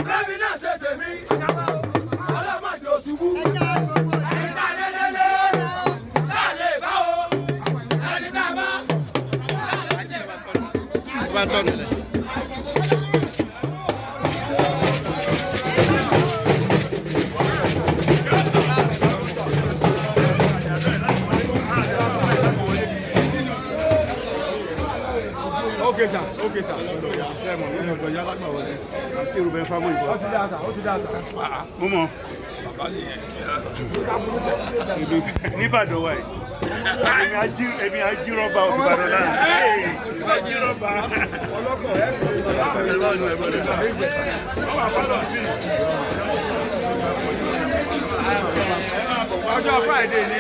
Lẹ́mi náà ṣe tèmi, ọlọ́mọdé òṣùbù. Ẹni tá a lé lélẹ̀, tá a lè bá o. Ẹni tá a bá. Okay, sir. Okay, sir. Momo. Níbàdàn wa yìí. Èmi ajírọ́bà Ìbàdàn náà. Ajírọ́bà. Ọjọ́ Friday ni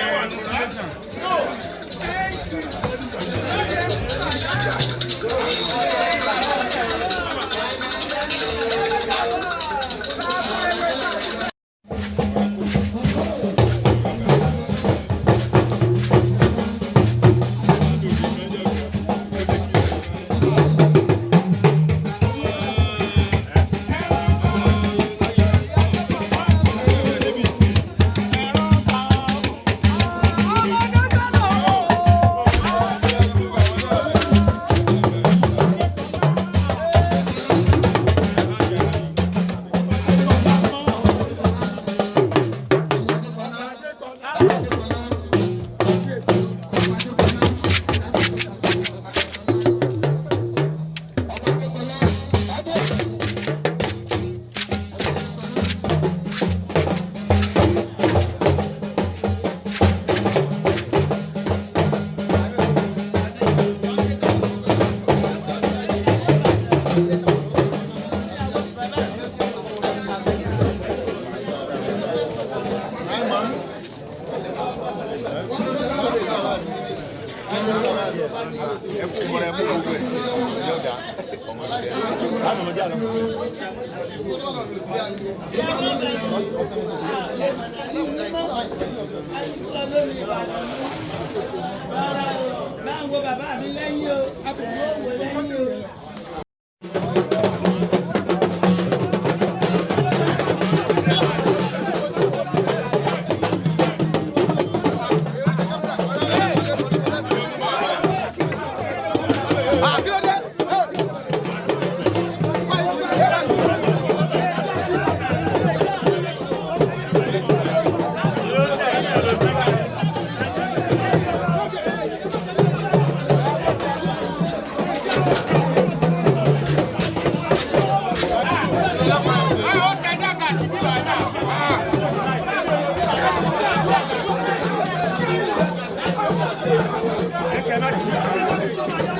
báwo bàbá mi lẹ́yìn o akọ̀wé òwò lẹ́yìn o. I cannot